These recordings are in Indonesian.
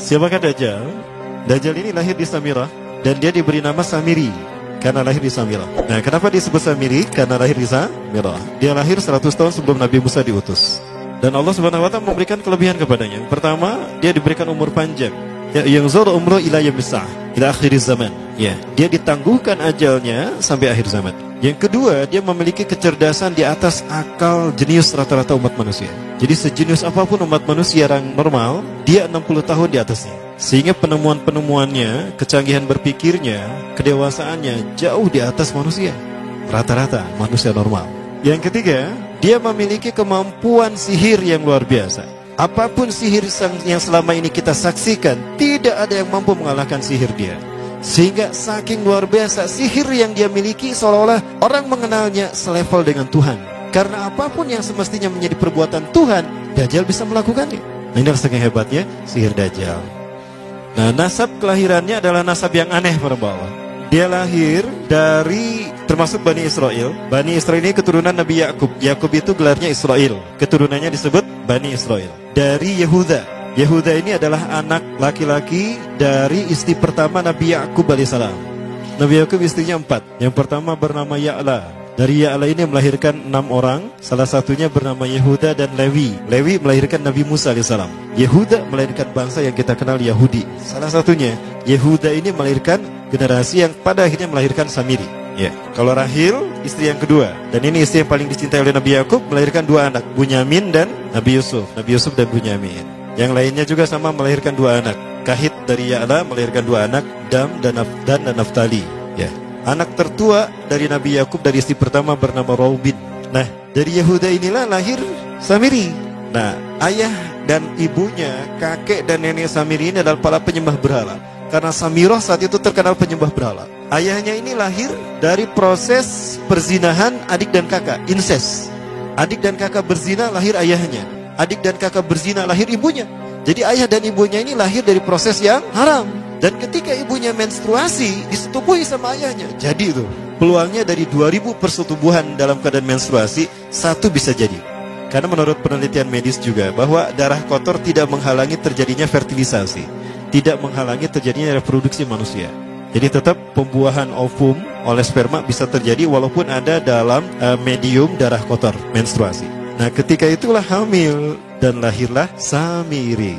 Siapakah Dajjal? Dajjal ini lahir di Samirah dan dia diberi nama Samiri karena lahir di Samirah. Nah, kenapa disebut Samiri? Karena lahir di Samirah. Dia lahir 100 tahun sebelum Nabi Musa diutus. Dan Allah Subhanahu wa taala memberikan kelebihan kepadanya. Pertama, dia diberikan umur panjang. Ya, yang zura umru ila yabsah, ila akhir zaman. Ya, dia ditangguhkan ajalnya sampai akhir zaman. Yang kedua, dia memiliki kecerdasan di atas akal jenius rata-rata umat manusia. Jadi sejenius apapun umat manusia yang normal, dia 60 tahun di atasnya. Sehingga penemuan-penemuannya, kecanggihan berpikirnya, kedewasaannya jauh di atas manusia. Rata-rata manusia normal. Yang ketiga, dia memiliki kemampuan sihir yang luar biasa. Apapun sihir yang selama ini kita saksikan, tidak ada yang mampu mengalahkan sihir dia. Sehingga saking luar biasa sihir yang dia miliki, seolah-olah orang mengenalnya selevel dengan Tuhan. Karena apapun yang semestinya menjadi perbuatan Tuhan, Dajjal bisa melakukannya. Nah, ini saking hebatnya sihir Dajjal. Nah, nasab kelahirannya adalah nasab yang aneh para bawah. Dia lahir dari termasuk Bani Israel. Bani Israel ini keturunan Nabi Yakub. Yakub itu gelarnya Israel. Keturunannya disebut Bani Israel. Dari Yehuda. Yehuda ini adalah anak laki-laki dari istri pertama Nabi Yakub alaihissalam. Nabi Yakub istrinya 4. Yang pertama bernama Ya'la. Dari Ya'la ini melahirkan 6 orang. Salah satunya bernama Yehuda dan Lewi. Lewi melahirkan Nabi Musa alaihissalam. Yehuda melahirkan bangsa yang kita kenal Yahudi. Salah satunya Yehuda ini melahirkan generasi yang pada akhirnya melahirkan Samiri. Ya. Kalau Rahil istri yang kedua, dan ini istri yang paling dicintai oleh Nabi Yakub, melahirkan 2 anak, Bunyamin dan Nabi Yusuf. Nabi Yusuf dan Bunyamin. Yang lainnya juga sama melahirkan 2 anak. Kahit dari Ya'la melahirkan 2 anak, Dam dan Naftali. Ya. Anak tertua dari Nabi Yakub dari istri pertama bernama Raubin. Nah, dari Yehuda inilah lahir Samiri. Nah, ayah dan ibunya, kakek dan nenek Samiri ini adalah para penyembah berhala. Karena Samirah saat itu terkenal penyembah berhala. Ayahnya ini lahir dari proses perzinahan adik dan kakak, incest. Adik dan kakak berzina, lahir ayahnya. Adik dan kakak berzina, lahir ibunya. Jadi ayah dan ibunya ini lahir dari proses yang haram. Dan ketika ibunya menstruasi, disetubuhi sama ayahnya. Jadi itu, peluangnya dari 2000 persetubuhan dalam keadaan menstruasi, 1 bisa jadi. Karena menurut penelitian medis juga, bahwa darah kotor tidak menghalangi terjadinya fertilisasi, tidak menghalangi terjadinya reproduksi manusia. Jadi tetap pembuahan ovum oleh sperma bisa terjadi walaupun ada dalam medium darah kotor, menstruasi. Nah, ketika itulah hamil dan lahirlah Samiri.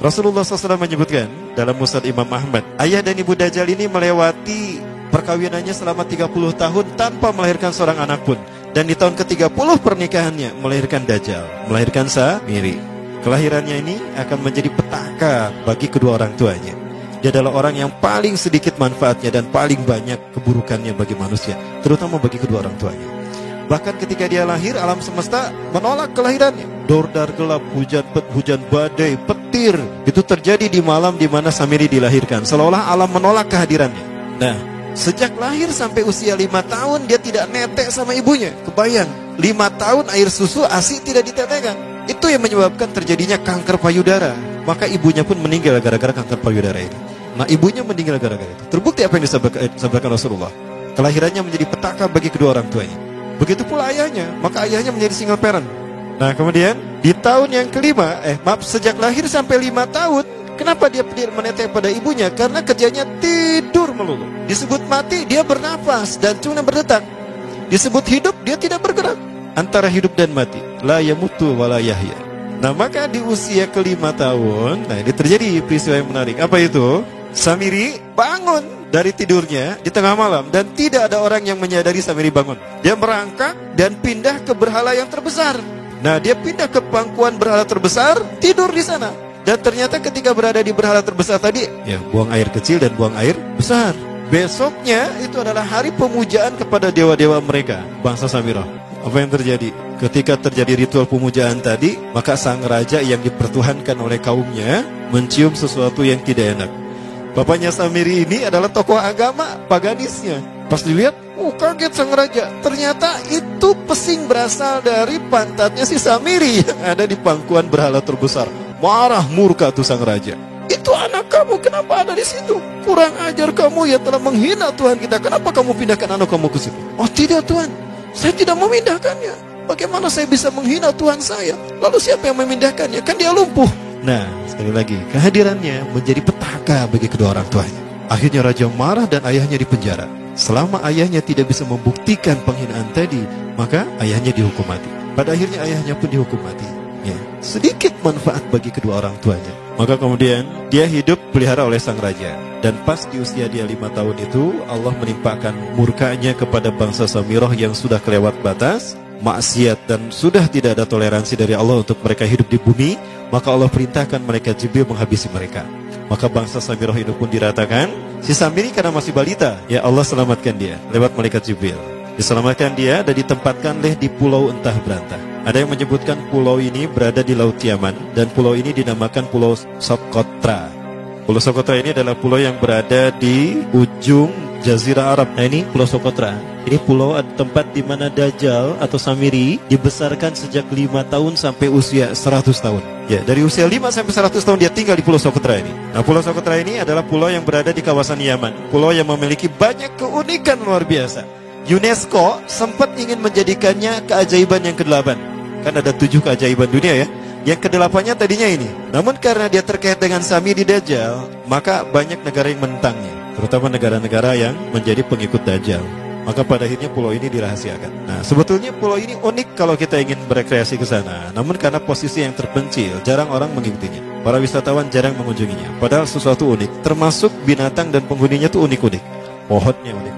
Rasulullah SAW menyebutkan dalam Musnad Imam Ahmad, ayah dan ibu Dajjal ini melewati perkawinannya selama 30 tahun tanpa melahirkan seorang anak pun. Dan di tahun ke-30 pernikahannya melahirkan Dajjal, melahirkan Samiri. Kelahirannya ini akan menjadi petaka bagi kedua orang tuanya. Dia adalah orang yang paling sedikit manfaatnya dan paling banyak keburukannya bagi manusia, terutama bagi kedua orang tuanya. Bahkan ketika dia lahir, alam semesta menolak kelahirannya. Dordar gelap, hujan badai, petir, itu terjadi di malam di mana Samiri dilahirkan. Seolah-olah alam menolak kehadirannya. Nah, sejak lahir sampai usia 5 tahun dia tidak netek sama ibunya. Kebayang, 5 tahun air susu ASI tidak ditetekkan. Itu yang menyebabkan terjadinya kanker payudara. Maka ibunya pun meninggal gara-gara kanker payudara ini. Nah, ibunya meninggal gara-gara itu. Terbukti apa yang disampaikan Rasulullah. Kelahirannya menjadi petaka bagi kedua orang tuanya. Begitu pula ayahnya, maka ayahnya menjadi single parent. Nah, kemudian di tahun yang kelima, sejak lahir sampai 5 tahun, kenapa dia menetek pada ibunya? Karena kerjanya tidur melulu. Disebut mati, dia bernafas dan cuma berdetak. Disebut hidup, dia tidak bergerak. Antara hidup dan mati, la yamutu wa la yahya. Nah, maka di usia ke-5 tahun, nah ini terjadi peristiwa yang menarik. Apa itu? Samiri bangun dari tidurnya di tengah malam dan tidak ada orang yang menyadari Samiri bangun. Dia merangkak dan pindah ke berhala yang terbesar. Nah, dia pindah ke pangkuan berhala terbesar, tidur di sana. Dan ternyata ketika berada di berhala terbesar tadi, ya buang air kecil dan buang air besar. Besoknya itu adalah hari pemujaan kepada dewa-dewa mereka, bangsa Samirah. Apa yang terjadi? Ketika terjadi ritual pemujaan tadi, maka sang raja yang dipertuhankan oleh kaumnya mencium sesuatu yang tidak enak. Bapaknya Samiri ini adalah tokoh agama paganisnya. Pas dilihat, kaget sang raja. Ternyata itu pesing berasal dari pantatnya si Samiri yang ada di pangkuan berhala terbesar. Marah murka tuh sang raja. Itu anak kamu, kenapa ada di situ? Kurang ajar kamu yang telah menghina Tuhan kita. Kenapa kamu pindahkan anak kamu ke situ? Oh tidak Tuhan, saya tidak memindahkannya. Bagaimana saya bisa menghina Tuhan saya? Lalu siapa yang memindahkannya? Kan dia lumpuh. Nah, Sekali lagi, kehadirannya menjadi petaka bagi kedua orang tuanya. Akhirnya raja marah dan ayahnya dipenjara. Selama ayahnya tidak bisa membuktikan penghinaan tadi, maka ayahnya dihukum mati. Pada akhirnya ayahnya pun dihukum mati. Ya, sedikit manfaat bagi kedua orang tuanya. Maka kemudian dia hidup pelihara oleh sang raja. Dan pas di usia dia 5 tahun itu, Allah menimpakan murkanya kepada bangsa Samirah yang sudah kelewat batas, maksiat, dan sudah tidak ada toleransi dari Allah untuk mereka hidup di bumi. Maka Allah perintahkan malaikat Jibril menghabisi mereka. Maka bangsa Samirah itu pun diratakan. Si Samiri karena masih balita, ya Allah selamatkan dia lewat malaikat Jibril. Diselamatkan dia dan ditempatkan di pulau entah berantah. Ada yang menyebutkan pulau ini berada di Laut Yaman, dan pulau ini dinamakan Pulau Socotra. Pulau Socotra ini adalah pulau yang berada di ujung Jazirah Arab. Nah, ini Pulau Socotra. Ini pulau tempat di mana Dajjal atau Samiri dibesarkan sejak 5 tahun sampai usia 100 tahun. Ya, dari usia 5 sampai 100 tahun dia tinggal di Pulau Socotra ini. Nah, Pulau Socotra ini adalah pulau yang berada di kawasan Yaman. Pulau yang memiliki banyak keunikan luar biasa. UNESCO sempat ingin menjadikannya keajaiban yang ke-8. Kan ada 7 keajaiban dunia ya. Yang ke-8-nya tadinya ini. Namun karena dia terkait dengan Samiri Dajjal, maka banyak negara yang menentangnya, terutama negara-negara yang menjadi pengikut Dajjal. Maka pada akhirnya pulau ini dirahasiakan. Nah, sebetulnya pulau ini unik kalau kita ingin berekreasi ke sana. Namun karena posisi yang terpencil, jarang orang mengikutinya. Para wisatawan jarang mengunjunginya. Padahal sesuatu unik, termasuk binatang dan penghuninya tuh unik-unik. Pohonnya unik.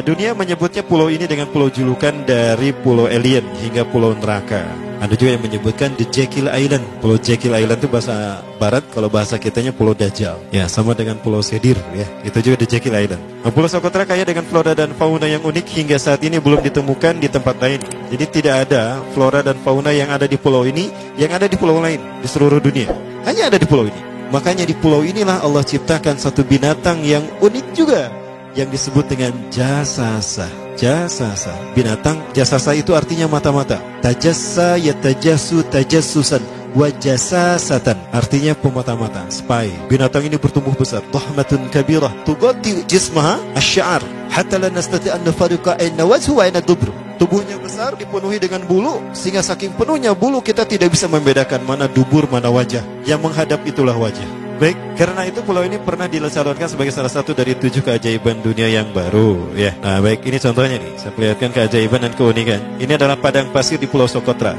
Dunia menyebutnya pulau ini dengan pulau julukan dari pulau alien hingga pulau neraka. Ada juga yang menyebutkan The Jekyll Island. Pulau Jekyll Island itu bahasa barat, kalau bahasa kitanya Pulau Dajjal. Ya, sama dengan Pulau Sedir ya. Itu juga The Jekyll Island. Nah, Pulau Socotra kaya dengan flora dan fauna yang unik hingga saat ini belum ditemukan di tempat lain. Jadi tidak ada flora dan fauna yang ada di pulau ini yang ada di pulau lain di seluruh dunia. Hanya ada di pulau ini. Makanya di pulau inilah Allah ciptakan satu binatang yang unik juga, yang disebut dengan jasasa. Jasasa, binatang jasasa itu artinya mata-mata. Tajassa yatajassu tajassusan wa jasasatan, artinya pemata-mata, spy. Binatang ini bertumbuh besar, tahmatun kabirah tughatti jismaha asy-sya'ar hatta la nastati an nafariqa ayna wajhu wa ayna dubru. Tubuhnya besar, dipenuhi dengan bulu, sehingga saking penuhnya bulu kita tidak bisa membedakan mana dubur mana wajah. Yang menghadap itulah wajah. Baik, karena itu pulau ini pernah dilesarkan sebagai salah satu dari 7 keajaiban dunia yang baru ya. Nah baik, ini contohnya nih, saya perlihatkan keajaiban dan keunikan. Ini adalah padang pasir di Pulau Socotra.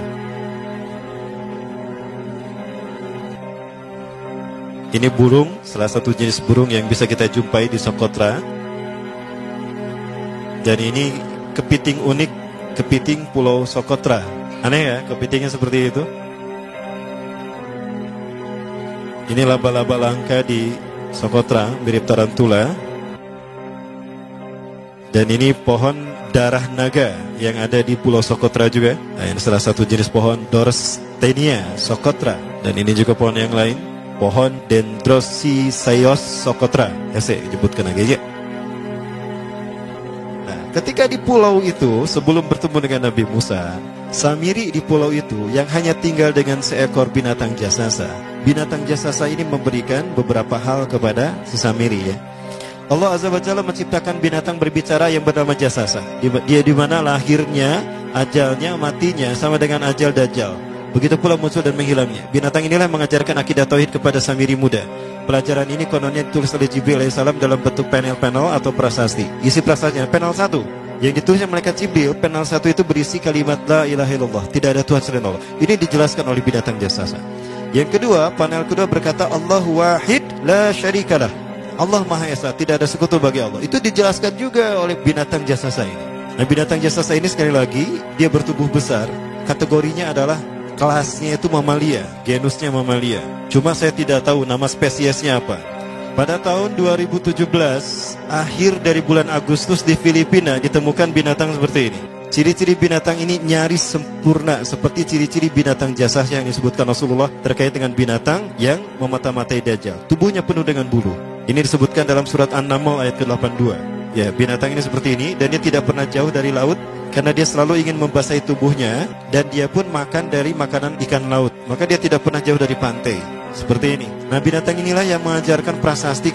Ini burung, salah satu jenis burung yang bisa kita jumpai di Socotra. Dan ini kepiting unik, kepiting Pulau Socotra. Aneh ya, kepitingnya seperti itu. Ini laba-laba langka di Socotra, mirip tarantula. Dan ini pohon darah naga yang ada di Pulau Socotra juga. Nah, ini salah satu jenis pohon Dorstenia Socotra. Dan ini juga pohon yang lain, pohon Dendrosisaios Socotra. Ya saya sebutkan lagi ya. Nah, ketika di pulau itu, sebelum bertemu dengan Nabi Musa, Samiri di pulau itu yang hanya tinggal dengan seekor binatang jasasa. Binatang jasasa ini memberikan beberapa hal kepada si Samiri ya. Allah Azza wa Jalla menciptakan binatang berbicara yang bernama jasasa. Dia di mana lahirnya, ajalnya, matinya sama dengan ajal Dajjal. Begitu pula muncul dan menghilangnya. Binatang inilah mengajarkan akidah tauhid kepada Samiri muda. Pelajaran ini kononnya ditulis oleh Jibril alaihissalam dalam bentuk panel-panel atau prasasti. Isi prasastinya panel 1. Yang ditulisnya malaikat Jibril, panel 1 itu berisi kalimat la ilaha illallah, tidak ada Tuhan selain Allah. Ini dijelaskan oleh binatang jasasa. Yang kedua, panel kedua berkata Allahu wahid la syarikalah. Allah Maha Esa, tidak ada sekutu bagi Allah. Itu dijelaskan juga oleh binatang jasasa ini. Nah, binatang jasasa ini sekali lagi dia bertubuh besar. Kategorinya adalah kelasnya itu mamalia, genusnya mamalia. Cuma saya tidak tahu nama spesiesnya apa. Pada tahun 2017, akhir dari bulan Agustus di Filipina ditemukan binatang seperti ini. Ciri-ciri binatang ini nyaris sempurna seperti ciri-ciri binatang jasasa yang disebutkan Rasulullah terkait dengan binatang yang memata-matai Dajjal. Tubuhnya penuh dengan bulu. Ini disebutkan dalam surat An-Naml ayat ke-82. Ya, binatang ini seperti ini dan dia tidak pernah jauh dari laut karena dia selalu ingin membasahi tubuhnya dan dia pun makan dari makanan ikan laut. Maka dia tidak pernah jauh dari pantai. Seperti ini. Nah, binatang inilah yang mengajarkan prasasti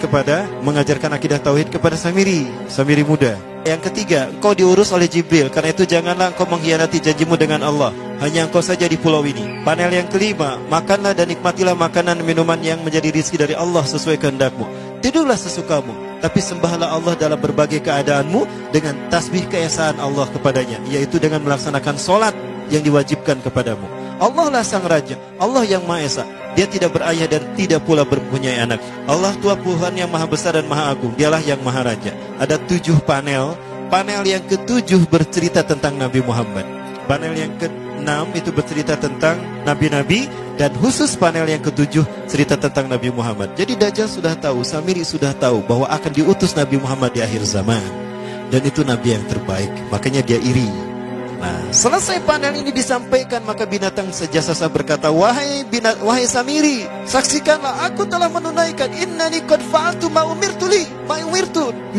mengajarkan akidah tauhid kepada Samiri muda. Yang ketiga, engkau diurus oleh Jibril, karena itu janganlah engkau mengkhianati janjimu dengan Allah. hanya engkau saja di pulau ini. Panel yang kelima, makanlah dan nikmatilah makanan minuman yang menjadi rizki dari Allah sesuai kehendakmu. Tidurlah sesukamu, tapi sembahlah Allah dalam berbagai keadaanmu dengan tasbih keesaan Allah kepadanya, yaitu dengan melaksanakan solat yang diwajibkan kepadamu. Allah lah sang raja, Allah yang Maha Esa. Dia tidak berayah dan tidak pula mempunyai anak. Allah Tuhan Tuhan yang maha besar dan maha agung. Dialah yang maha raja. Ada 7 panel. Panel yang ke-7 bercerita tentang Nabi Muhammad. Panel yang ke-6 itu bercerita tentang nabi-nabi. Dan khusus panel yang ke-7 cerita tentang Nabi Muhammad. Jadi Dajjal sudah tahu, Samiri sudah tahu bahwa akan diutus Nabi Muhammad di akhir zaman. Dan itu Nabi yang terbaik. Makanya dia iri. Nah, selesai panel ini disampaikan, maka binatang sejasasa berkata, wahai Samiri, saksikanlah aku telah menunaikan, innani qad fa'altu ma umirtu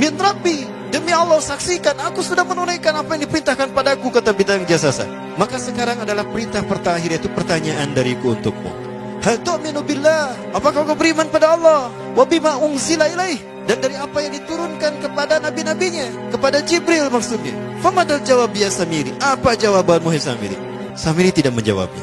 min rabbi. Demi Allah, saksikan aku sudah menunaikan apa yang diperintahkan padaku, kata binatang jasasa. Maka sekarang adalah perintah terakhir, yaitu pertanyaan dariku untukmu. Hal tu'minu billah, apakah kau beriman pada Allah? Wa bima unzila ilaih, dan dari apa yang diturunkan kepada nabi-nabinya, kepada Jibril maksudnya. Famadal jawab ya Samiri, apa jawabanmu hai Samiri? Samiri tidak menjawabnya.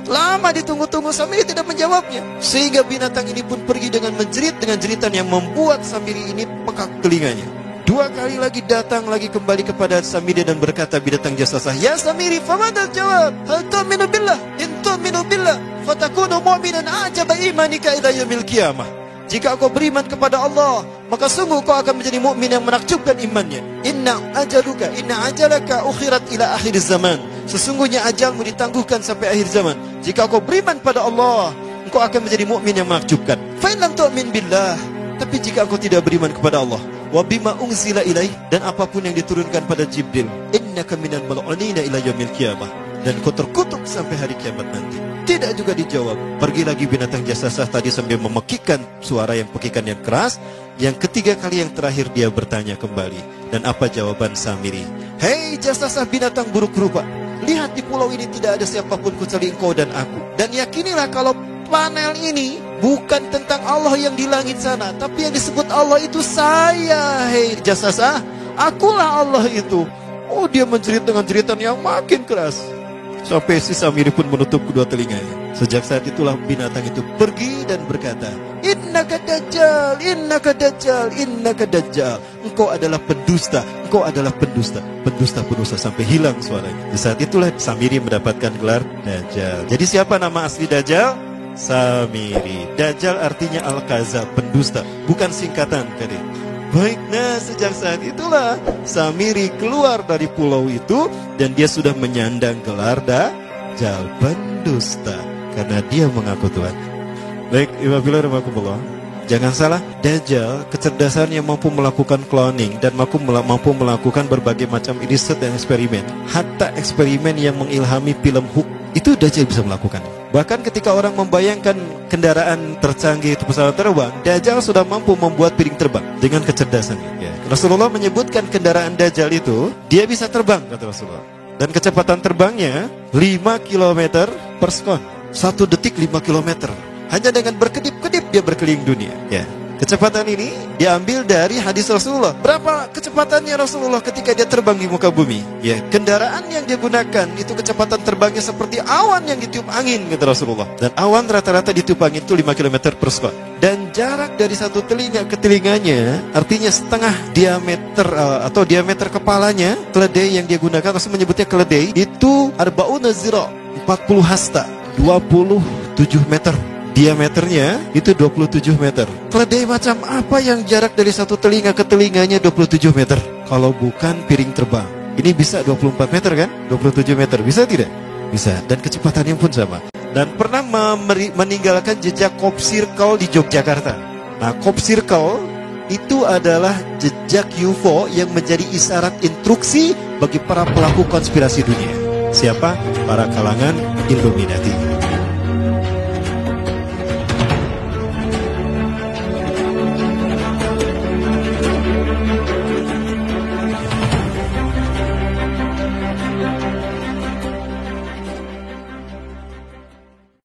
Lama ditunggu-tunggu, Samiri tidak menjawabnya. Sehingga binatang ini pun pergi dengan menjerit, dengan jeritan yang membuat Samiri ini pekak telinganya. 2 kali lagi datang lagi kembali kepada Samiri dan berkata binatang jasasa, ya Samiri, famadal jawab, hal tu'minu billah, in tu'minu billah, fatakunu mu'minan ajaba imanika ila yaumil qiyamah. Jika kau beriman kepada Allah, maka sungguh kau akan menjadi mukmin yang menakjubkan imannya. Inna ajalaka ukhirat ila akhir zaman. Sesungguhnya ajalmu ditangguhkan sampai akhir zaman. Jika kau beriman pada Allah, engkau akan menjadi mukmin yang menakjubkan. Fa in lam tu'min billah, tapi jika engkau tidak beriman kepada Allah, wa bima unzila ilaih, dan apapun yang diturunkan pada Jibril, innaka minal mal'unina ila yaumil qiyamah, dan kau terkutuk sampai hari kiamat nanti. Tidak juga dijawab. Pergi lagi binatang jasasa tadi sambil memekikkan suara yang pekikan yang keras. Yang ketiga kali yang terakhir dia bertanya kembali. Dan apa jawaban Samiri? Hei jasasa binatang buruk rupa, lihat di pulau ini tidak ada siapapun kecuali engkau dan aku. Dan yakinilah kalau panel ini bukan tentang Allah yang di langit sana, tapi yang disebut Allah itu saya. Hei jasasa, akulah Allah itu. Oh, dia menjerit dengan jeritan yang makin keras. Sampai si Samiri pun menutup kedua telinganya. Sejak saat itulah binatang itu pergi dan berkata, innaka dajjal, innaka dajjal, innaka dajjal. Engkau adalah pendusta, engkau adalah pendusta. Pendusta sampai hilang suaranya. Di saat itulah Samiri mendapatkan gelar Dajjal. Jadi siapa nama asli Dajjal? Samiri. Dajjal artinya Al-Kazab, pendusta, bukan singkatan tadi. Baik, nah sejak saat itulah Samiri keluar dari pulau itu dan dia sudah menyandang gelar Dajjal, pendusta, karena dia mengaku Tuhan. Baik, Ibabillah, jangan salah, Dajjal kecerdasannya mampu melakukan cloning dan mampu melakukan berbagai macam riset dan eksperimen. Hatta eksperimen yang mengilhami film Hook itu Dajjal bisa melakukan. Bahkan ketika orang membayangkan kendaraan tercanggih itu pesawat terbang, Dajjal sudah mampu membuat piring terbang dengan kecerdasannya. Ya. Rasulullah menyebutkan kendaraan Dajjal itu, dia bisa terbang, kata Rasulullah. Dan kecepatan terbangnya 5 km per sekon. 1 detik 5 km. Hanya dengan berkedip-kedip dia berkeliling dunia. Ya. Kecepatan ini diambil dari hadis Rasulullah. Berapa kecepatannya Rasulullah ketika dia terbang di muka bumi? Ya, kendaraan yang dia gunakan itu kecepatan terbangnya seperti awan yang ditiup angin, kata Rasulullah. Dan awan rata-rata ditiup angin itu 5 km per sekon. Dan jarak dari satu telinga ke telinganya, artinya setengah diameter atau diameter kepalanya, keledai yang dia gunakan, Rasul menyebutnya keledai, itu arba'una zira, 40 hasta, 27 meter. Diameternya itu 27 meter. Keledai macam apa yang jarak dari satu telinga ke telinganya 27 meter? Kalau bukan piring terbang. Ini bisa 24 meter kan? 27 meter, bisa tidak? Bisa, dan kecepatannya pun sama. Dan pernah meninggalkan jejak Cop Circle di Yogyakarta. Nah, Cop Circle itu adalah jejak UFO yang menjadi isyarat instruksi bagi para pelaku konspirasi dunia. Siapa? Para kalangan Illuminati.